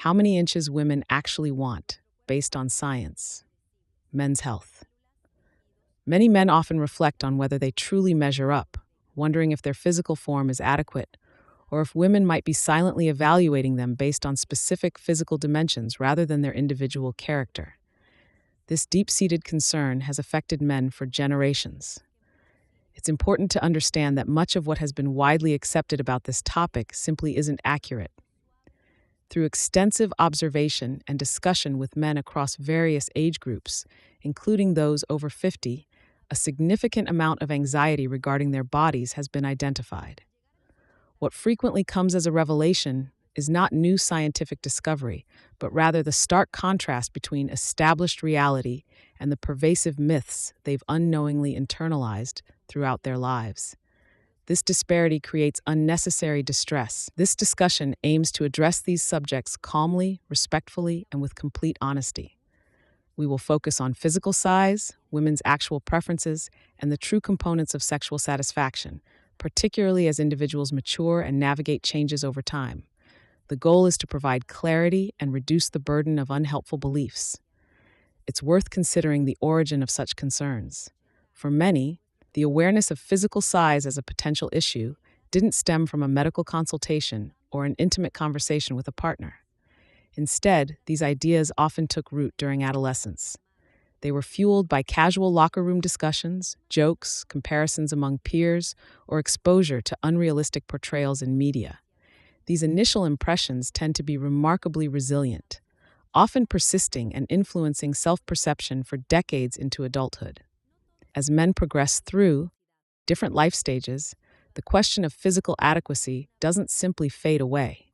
How many inches women actually want, based on science. Men's health. Many men often reflect on whether they truly measure up, wondering if their physical form is adequate, or if women might be silently evaluating them based on specific physical dimensions rather than their individual character. This deep-seated concern has affected men for generations. It's important to understand that much of what has been widely accepted about this topic simply isn't accurate. Through extensive observation and discussion with men across various age groups, including those over 50, a significant amount of anxiety regarding their bodies has been identified. What frequently comes as a revelation is not new scientific discovery, but rather the stark contrast between established reality and the pervasive myths they've unknowingly internalized throughout their lives. This disparity creates unnecessary distress. This discussion aims to address these subjects calmly, respectfully, and with complete honesty. We will focus on physical size, women's actual preferences, and the true components of sexual satisfaction, particularly as individuals mature and navigate changes over time. The goal is to provide clarity and reduce the burden of unhelpful beliefs. It's worth considering the origin of such concerns. For many, the awareness of physical size as a potential issue didn't stem from a medical consultation or an intimate conversation with a partner. Instead, these ideas often took root during adolescence. They were fueled by casual locker room discussions, jokes, comparisons among peers, or exposure to unrealistic portrayals in media. These initial impressions tend to be remarkably resilient, often persisting and influencing self-perception for decades into adulthood. As men progress through different life stages, the question of physical adequacy doesn't simply fade away.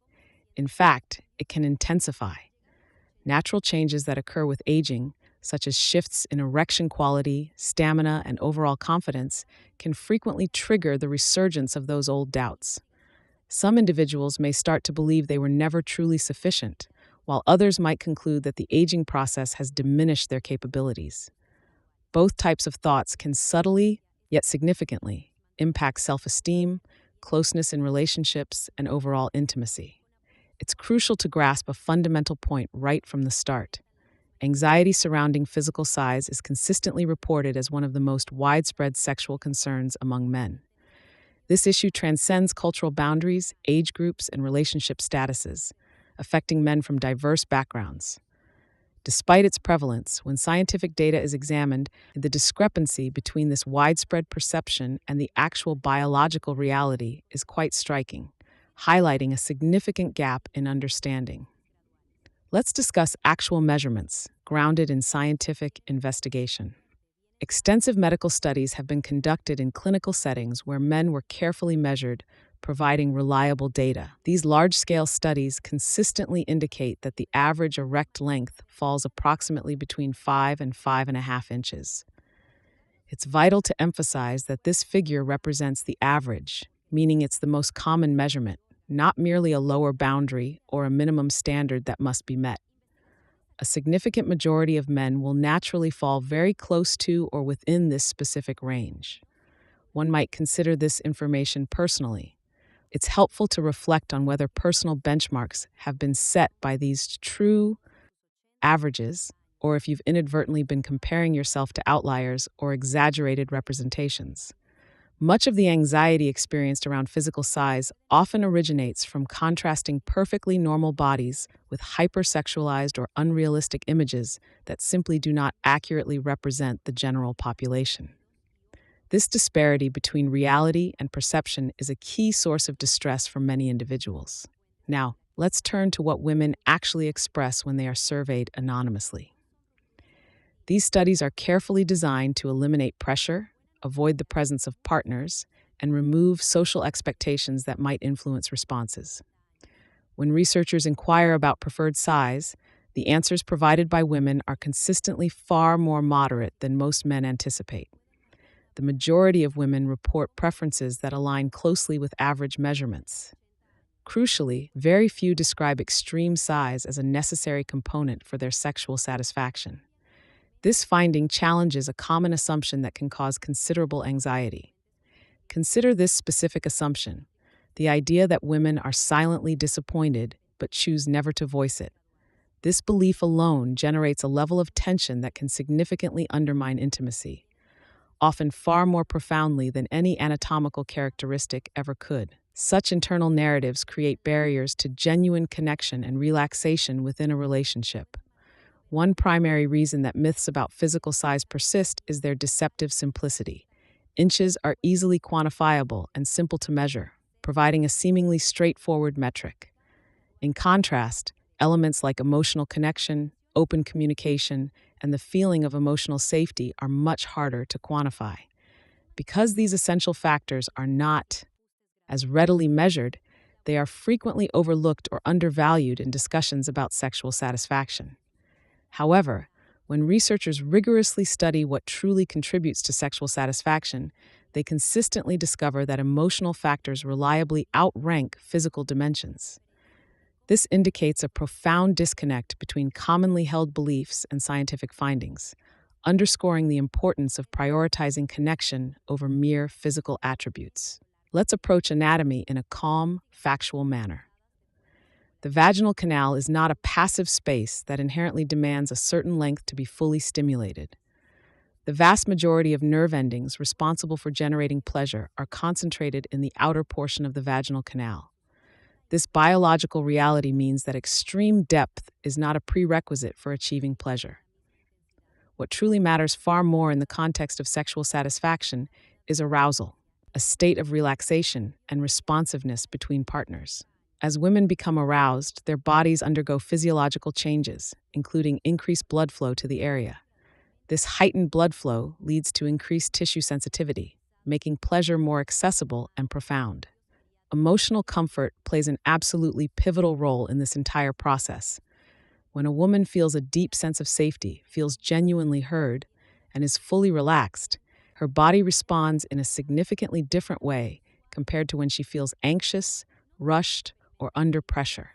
In fact, it can intensify. Natural changes that occur with aging, such as shifts in erection quality, stamina, and overall confidence, can frequently trigger the resurgence of those old doubts. Some individuals may start to believe they were never truly sufficient, while others might conclude that the aging process has diminished their capabilities. Both types of thoughts can subtly, yet significantly, impact self-esteem, closeness in relationships, and overall intimacy. It's crucial to grasp a fundamental point right from the start. Anxiety surrounding physical size is consistently reported as one of the most widespread sexual concerns among men. This issue transcends cultural boundaries, age groups, and relationship statuses, affecting men from diverse backgrounds. Despite its prevalence, when scientific data is examined, the discrepancy between this widespread perception and the actual biological reality is quite striking, highlighting a significant gap in understanding. Let's discuss actual measurements grounded in scientific investigation. Extensive medical studies have been conducted in clinical settings where men were carefully measured, providing reliable data. These large-scale studies consistently indicate that the average erect length falls approximately between 5 and 5.5 inches. It's vital to emphasize that this figure represents the average, meaning it's the most common measurement, not merely a lower boundary or a minimum standard that must be met. A significant majority of men will naturally fall very close to or within this specific range. One might consider this information personally. It's helpful to reflect on whether personal benchmarks have been set by these true averages, or if you've inadvertently been comparing yourself to outliers or exaggerated representations. Much of the anxiety experienced around physical size often originates from contrasting perfectly normal bodies with hypersexualized or unrealistic images that simply do not accurately represent the general population. This disparity between reality and perception is a key source of distress for many individuals. Now, let's turn to what women actually express when they are surveyed anonymously. These studies are carefully designed to eliminate pressure, avoid the presence of partners, and remove social expectations that might influence responses. When researchers inquire about preferred size, the answers provided by women are consistently far more moderate than most men anticipate. The majority of women report preferences that align closely with average measurements. Crucially, very few describe extreme size as a necessary component for their sexual satisfaction. This finding challenges a common assumption that can cause considerable anxiety. Consider this specific assumption: the idea that women are silently disappointed but choose never to voice it. This belief alone generates a level of tension that can significantly undermine intimacy, often far more profoundly than any anatomical characteristic ever could. Such internal narratives create barriers to genuine connection and relaxation within a relationship. One primary reason that myths about physical size persist is their deceptive simplicity. Inches are easily quantifiable and simple to measure, providing a seemingly straightforward metric. In contrast, elements like emotional connection, open communication, and the feeling of emotional safety are much harder to quantify. Because these essential factors are not as readily measured, they are frequently overlooked or undervalued in discussions about sexual satisfaction. However, when researchers rigorously study what truly contributes to sexual satisfaction, they consistently discover that emotional factors reliably outrank physical dimensions. This indicates a profound disconnect between commonly held beliefs and scientific findings, underscoring the importance of prioritizing connection over mere physical attributes. Let's approach anatomy in a calm, factual manner. The vaginal canal is not a passive space that inherently demands a certain length to be fully stimulated. The vast majority of nerve endings responsible for generating pleasure are concentrated in the outer portion of the vaginal canal. This biological reality means that extreme depth is not a prerequisite for achieving pleasure. What truly matters far more in the context of sexual satisfaction is arousal, a state of relaxation and responsiveness between partners. As women become aroused, their bodies undergo physiological changes, including increased blood flow to the area. This heightened blood flow leads to increased tissue sensitivity, making pleasure more accessible and profound. Emotional comfort plays an absolutely pivotal role in this entire process. When a woman feels a deep sense of safety, feels genuinely heard, and is fully relaxed, her body responds in a significantly different way compared to when she feels anxious, rushed, or under pressure.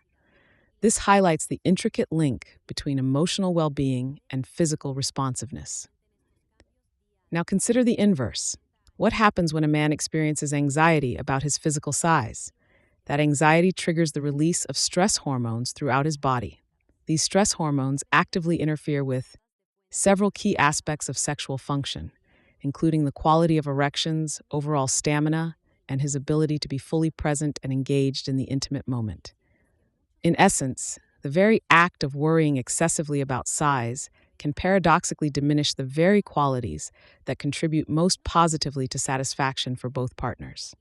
This highlights the intricate link between emotional well-being and physical responsiveness. Now consider the inverse. What happens when a man experiences anxiety about his physical size? That anxiety triggers the release of stress hormones throughout his body. These stress hormones actively interfere with several key aspects of sexual function, including the quality of erections, overall stamina, and his ability to be fully present and engaged in the intimate moment. In essence, the very act of worrying excessively about size can paradoxically diminish the very qualities that contribute most positively to satisfaction for both partners.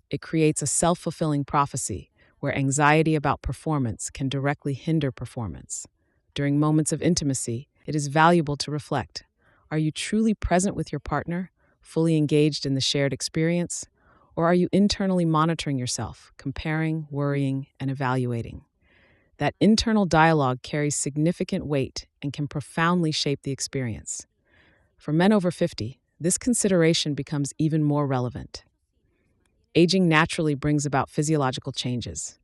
It creates a self-fulfilling prophecy where anxiety about performance can directly hinder performance. During moments of intimacy, it is valuable to reflect. Are you truly present with your partner, fully engaged in the shared experience? Or are you internally monitoring yourself, comparing, worrying, and evaluating? That internal dialogue carries significant weight and can profoundly shape the experience. For men over 50, this consideration becomes even more relevant. Aging naturally brings about physiological changes.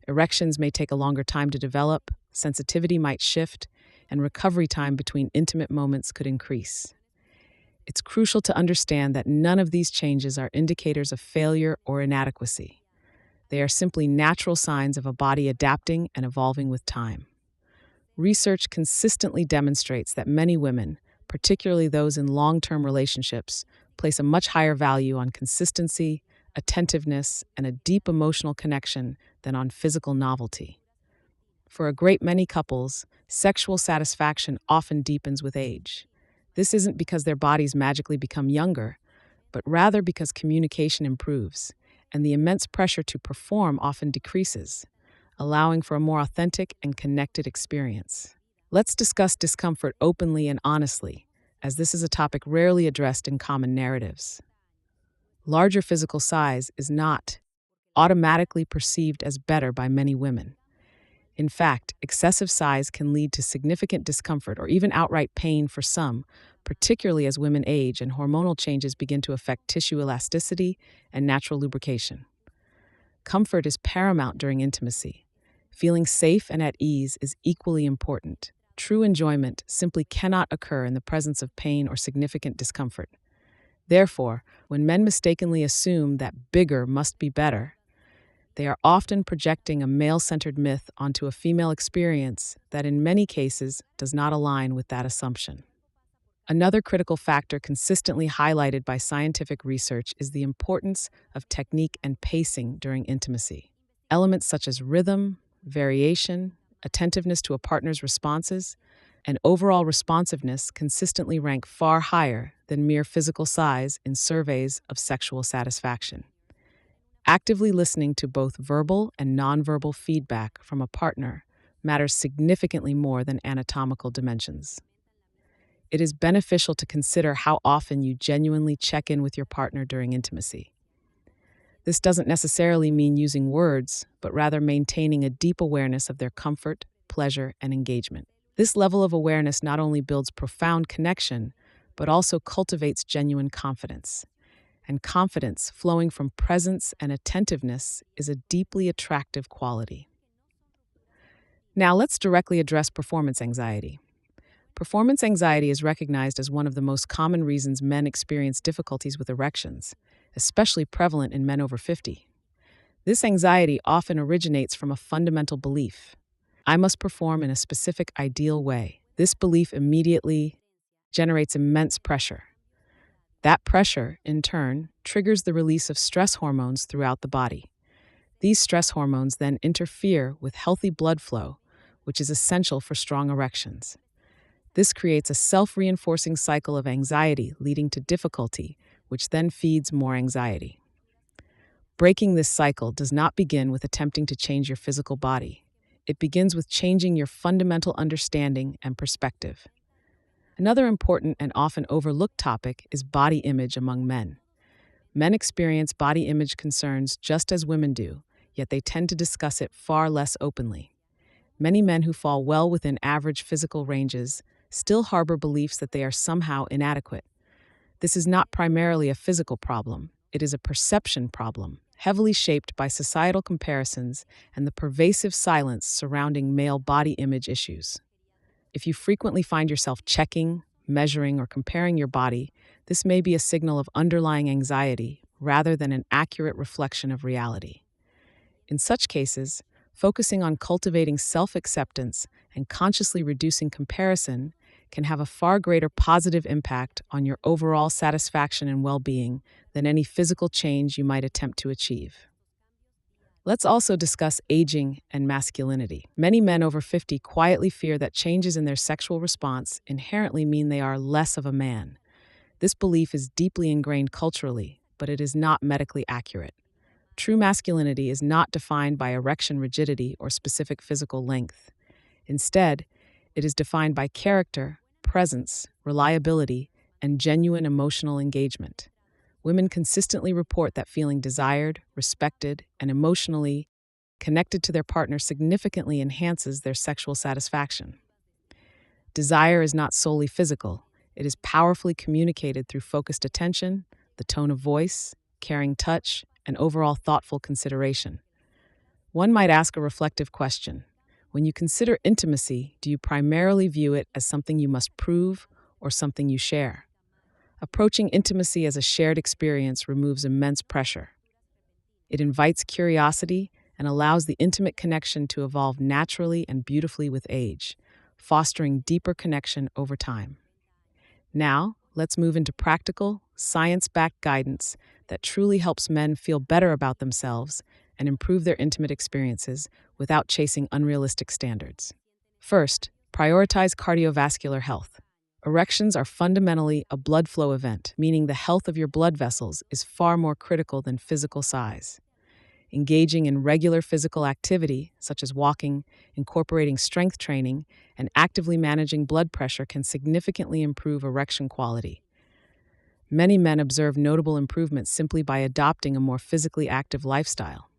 Erections may take a longer time to develop, sensitivity might shift, and recovery time between intimate moments could increase. It's crucial to understand that none of these changes are indicators of failure or inadequacy. They are simply natural signs of a body adapting and evolving with time. Research consistently demonstrates that many women, particularly those in long-term relationships, place a much higher value on consistency, attentiveness, and a deep emotional connection than on physical novelty. For a great many couples, sexual satisfaction often deepens with age. This isn't because their bodies magically become younger, but rather because communication improves, and the immense pressure to perform often decreases, allowing for a more authentic and connected experience. Let's discuss discomfort openly and honestly, as this is a topic rarely addressed in common narratives. Larger physical size is not automatically perceived as better by many women. In fact, excessive size can lead to significant discomfort or even outright pain for some, particularly as women age and hormonal changes begin to affect tissue elasticity and natural lubrication. Comfort is paramount during intimacy. Feeling safe and at ease is equally important. True enjoyment simply cannot occur in the presence of pain or significant discomfort. Therefore, when men mistakenly assume that bigger must be better, They are often projecting a male-centered myth onto a female experience that in many cases does not align with that assumption. Another critical factor consistently highlighted by scientific research is the importance of technique and pacing during intimacy. Elements such as rhythm, variation, attentiveness to a partner's responses, and overall responsiveness consistently rank far higher than mere physical size in surveys of sexual satisfaction. Actively listening to both verbal and nonverbal feedback from a partner matters significantly more than anatomical dimensions. It is beneficial to consider how often you genuinely check in with your partner during intimacy. This doesn't necessarily mean using words, but rather maintaining a deep awareness of their comfort, pleasure, and engagement. This level of awareness not only builds profound connection, but also cultivates genuine confidence. And confidence flowing from presence and attentiveness is a deeply attractive quality. Now let's directly address performance anxiety. Performance anxiety is recognized as one of the most common reasons men experience difficulties with erections, especially prevalent in men over 50. This anxiety often originates from a fundamental belief: I must perform in a specific ideal way. This belief immediately generates immense pressure. That pressure, in turn, triggers the release of stress hormones throughout the body. These stress hormones then interfere with healthy blood flow, which is essential for strong erections. This creates a self-reinforcing cycle of anxiety leading to difficulty, which then feeds more anxiety. Breaking this cycle does not begin with attempting to change your physical body. It begins with changing your fundamental understanding and perspective. Another important and often overlooked topic is body image among men. Men experience body image concerns just as women do, yet they tend to discuss it far less openly. Many men who fall well within average physical ranges still harbor beliefs that they are somehow inadequate. This is not primarily a physical problem, it is a perception problem, heavily shaped by societal comparisons and the pervasive silence surrounding male body image issues. If you frequently find yourself checking, measuring, or comparing your body, this may be a signal of underlying anxiety rather than an accurate reflection of reality. In such cases, focusing on cultivating self-acceptance and consciously reducing comparison can have a far greater positive impact on your overall satisfaction and well-being than any physical change you might attempt to achieve. Let's also discuss aging and masculinity. Many men over 50 quietly fear that changes in their sexual response inherently mean they are less of a man. This belief is deeply ingrained culturally, but it is not medically accurate. True masculinity is not defined by erection rigidity or specific physical length. Instead, it is defined by character, presence, reliability, and genuine emotional engagement. Women consistently report that feeling desired, respected, and emotionally connected to their partner significantly enhances their sexual satisfaction. Desire is not solely physical. It is powerfully communicated through focused attention, the tone of voice, caring touch, and overall thoughtful consideration. One might ask a reflective question. When you consider intimacy, do you primarily view it as something you must prove or something you share? Approaching intimacy as a shared experience removes immense pressure. It invites curiosity and allows the intimate connection to evolve naturally and beautifully with age, fostering deeper connection over time. Now, let's move into practical, science-backed guidance that truly helps men feel better about themselves and improve their intimate experiences without chasing unrealistic standards. First, prioritize cardiovascular health. Erections are fundamentally a blood flow event, meaning the health of your blood vessels is far more critical than physical size. Engaging in regular physical activity, such as walking, incorporating strength training, and actively managing blood pressure can significantly improve erection quality. Many men observe notable improvements simply by adopting a more physically active lifestyle.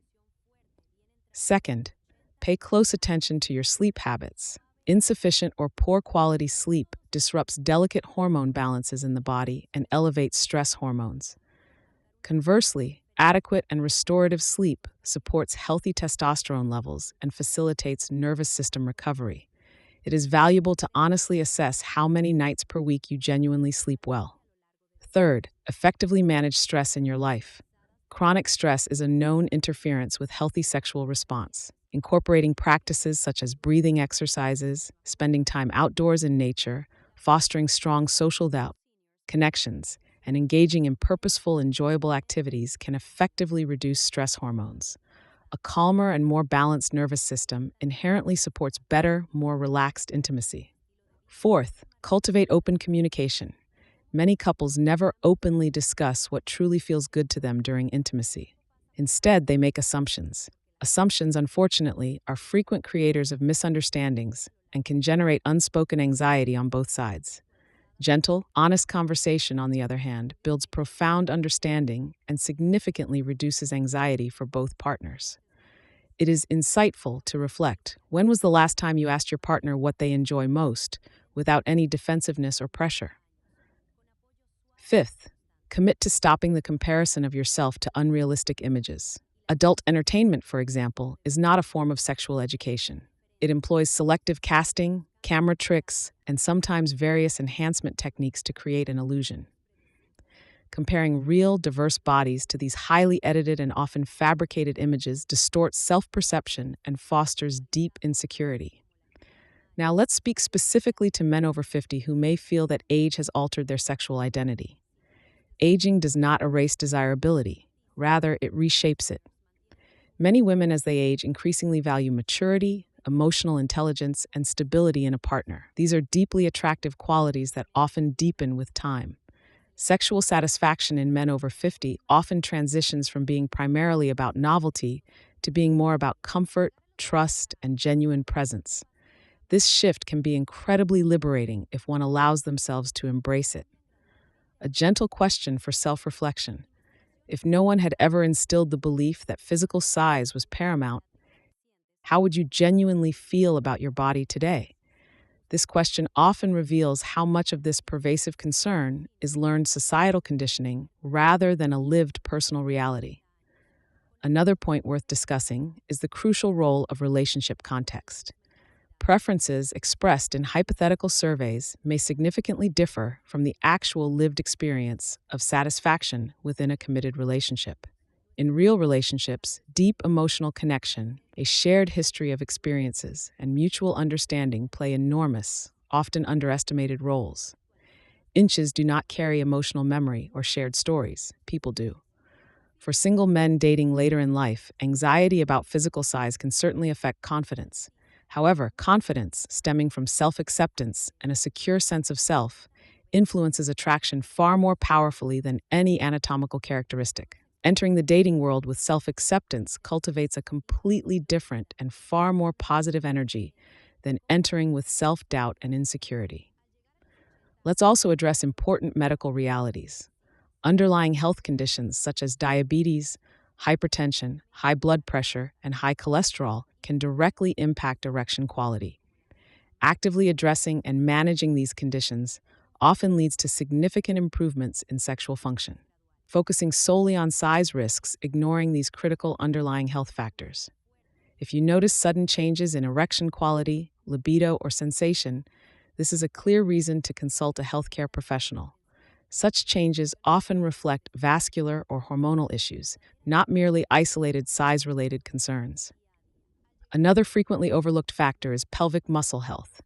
Second, pay close attention to your sleep habits. Insufficient or poor quality sleep disrupts delicate hormone balances in the body and elevates stress hormones. Conversely, adequate and restorative sleep supports healthy testosterone levels and facilitates nervous system recovery. It is valuable to honestly assess how many nights per week you genuinely sleep well. Third, effectively manage stress in your life. Chronic stress is a known interference with healthy sexual response. Incorporating practices such as breathing exercises, spending time outdoors in nature, fostering strong social connections, and engaging in purposeful, enjoyable activities can effectively reduce stress hormones. A calmer and more balanced nervous system inherently supports better, more relaxed intimacy. Fourth, cultivate open communication. Many couples never openly discuss what truly feels good to them during intimacy. Instead, they make assumptions. Assumptions, unfortunately, are frequent creators of misunderstandings and can generate unspoken anxiety on both sides. Gentle, honest conversation, on the other hand, builds profound understanding and significantly reduces anxiety for both partners. It is insightful to reflect, when was the last time you asked your partner what they enjoy most, without any defensiveness or pressure? Fifth, commit to stopping the comparison of yourself to unrealistic images. Adult entertainment, for example, is not a form of sexual education. It employs selective casting, camera tricks, and sometimes various enhancement techniques to create an illusion. Comparing real, diverse bodies to these highly edited and often fabricated images distorts self-perception and fosters deep insecurity. Now, let's speak specifically to men over 50 who may feel that age has altered their sexual identity. Aging does not erase desirability. Rather, it reshapes it. Many women, as they age, increasingly value maturity, emotional intelligence, and stability in a partner. These are deeply attractive qualities that often deepen with time. Sexual satisfaction in men over 50 often transitions from being primarily about novelty to being more about comfort, trust, and genuine presence. This shift can be incredibly liberating if one allows themselves to embrace it. A gentle question for self-reflection. If no one had ever instilled the belief that physical size was paramount, how would you genuinely feel about your body today? This question often reveals how much of this pervasive concern is learned societal conditioning rather than a lived personal reality. Another point worth discussing is the crucial role of relationship context. Preferences expressed in hypothetical surveys may significantly differ from the actual lived experience of satisfaction within a committed relationship. In real relationships, deep emotional connection, a shared history of experiences, and mutual understanding play enormous, often underestimated roles. Inches do not carry emotional memory or shared stories, people do. For single men dating later in life, anxiety about physical size can certainly affect confidence. However, confidence, stemming from self-acceptance and a secure sense of self, influences attraction far more powerfully than any anatomical characteristic. Entering the dating world with self-acceptance cultivates a completely different and far more positive energy than entering with self-doubt and insecurity. Let's also address important medical realities. Underlying health conditions such as diabetes, hypertension, high blood pressure, and high cholesterol can directly impact erection quality. Actively addressing and managing these conditions often leads to significant improvements in sexual function. Focusing solely on size risks, ignoring these critical underlying health factors. If you notice sudden changes in erection quality, libido, or sensation, this is a clear reason to consult a healthcare professional. Such changes often reflect vascular or hormonal issues, not merely isolated size-related concerns. Another frequently overlooked factor is pelvic muscle health.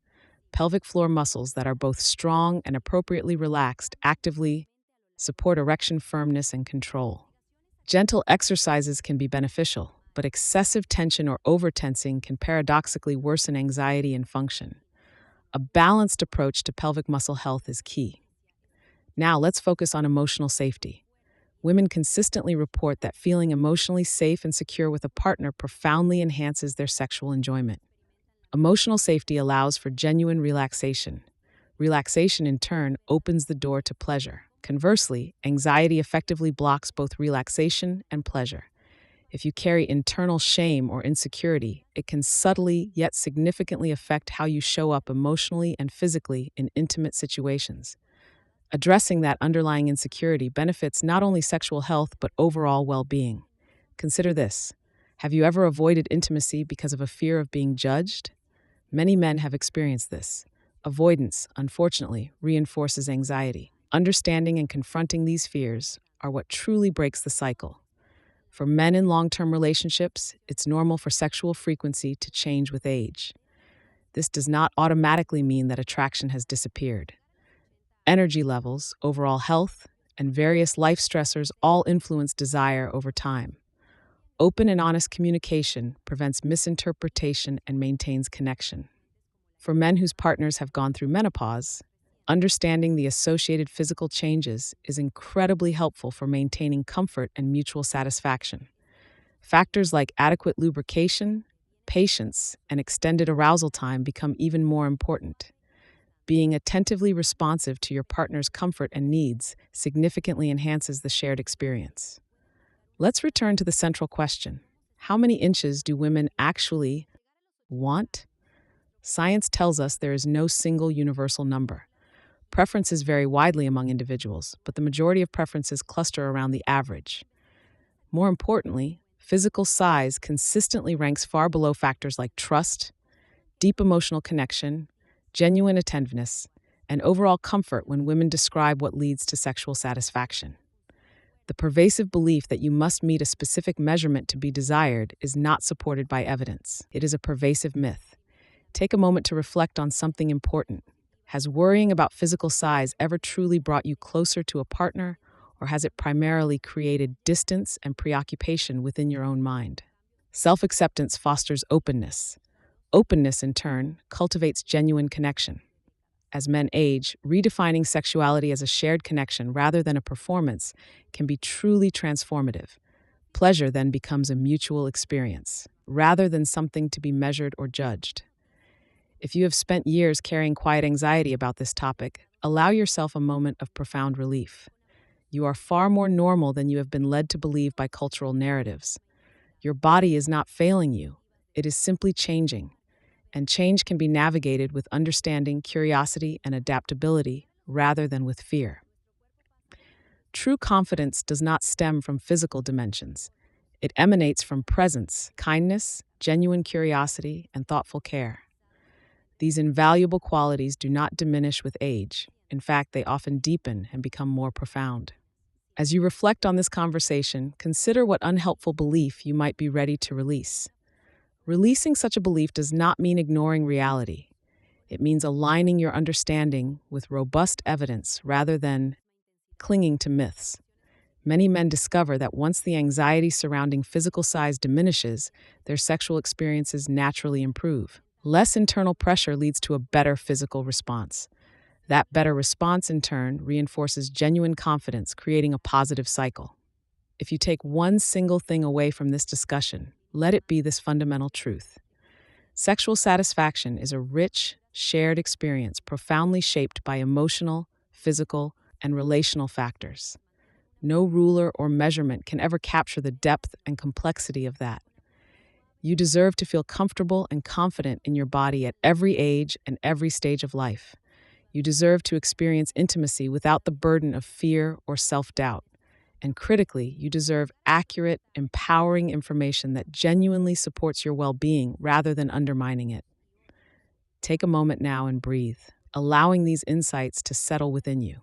Pelvic floor muscles that are both strong and appropriately relaxed actively support erection firmness and control. Gentle exercises can be beneficial, but excessive tension or overtensing can paradoxically worsen anxiety and function. A balanced approach to pelvic muscle health is key. Now let's focus on emotional safety. Women consistently report that feeling emotionally safe and secure with a partner profoundly enhances their sexual enjoyment. Emotional safety allows for genuine relaxation. Relaxation, in turn, opens the door to pleasure. Conversely, anxiety effectively blocks both relaxation and pleasure. If you carry internal shame or insecurity, it can subtly yet significantly affect how you show up emotionally and physically in intimate situations. Addressing that underlying insecurity benefits not only sexual health but overall well-being. Consider this. Have you ever avoided intimacy because of a fear of being judged? Many men have experienced this. Avoidance, unfortunately, reinforces anxiety. Understanding and confronting these fears are what truly breaks the cycle. For men in long-term relationships, it's normal for sexual frequency to change with age. This does not automatically mean that attraction has disappeared. Energy levels, overall health, and various life stressors all influence desire over time. Open and honest communication prevents misinterpretation and maintains connection. For men whose partners have gone through menopause, understanding the associated physical changes is incredibly helpful for maintaining comfort and mutual satisfaction. Factors like adequate lubrication, patience, and extended arousal time become even more important. Being attentively responsive to your partner's comfort and needs significantly enhances the shared experience. Let's return to the central question. How many inches do women actually want? Science tells us there is no single universal number. Preferences vary widely among individuals, but the majority of preferences cluster around the average. More importantly, physical size consistently ranks far below factors like trust, deep emotional connection, genuine attentiveness, and overall comfort when women describe what leads to sexual satisfaction. The pervasive belief that you must meet a specific measurement to be desired is not supported by evidence. It is a pervasive myth. Take a moment to reflect on something important. Has worrying about physical size ever truly brought you closer to a partner, or has it primarily created distance and preoccupation within your own mind? Self-acceptance fosters openness. Openness, in turn, cultivates genuine connection. As men age, redefining sexuality as a shared connection rather than a performance can be truly transformative. Pleasure then becomes a mutual experience, rather than something to be measured or judged. If you have spent years carrying quiet anxiety about this topic, allow yourself a moment of profound relief. You are far more normal than you have been led to believe by cultural narratives. Your body is not failing you, it is simply changing. And change can be navigated with understanding, curiosity, and adaptability rather than with fear. True confidence does not stem from physical dimensions. It emanates from presence, kindness, genuine curiosity, and thoughtful care. These invaluable qualities do not diminish with age. In fact, they often deepen and become more profound. As you reflect on this conversation, consider what unhelpful belief you might be ready to release. Releasing such a belief does not mean ignoring reality. It means aligning your understanding with robust evidence rather than clinging to myths. Many men discover that once the anxiety surrounding physical size diminishes, their sexual experiences naturally improve. Less internal pressure leads to a better physical response. That better response, in turn, reinforces genuine confidence, creating a positive cycle. If you take one single thing away from this discussion, let it be this fundamental truth. Sexual satisfaction is a rich, shared experience profoundly shaped by emotional, physical, and relational factors. No ruler or measurement can ever capture the depth and complexity of that. You deserve to feel comfortable and confident in your body at every age and every stage of life. You deserve to experience intimacy without the burden of fear or self-doubt. And critically, you deserve accurate, empowering information that genuinely supports your well-being rather than undermining it. Take a moment now and breathe, allowing these insights to settle within you.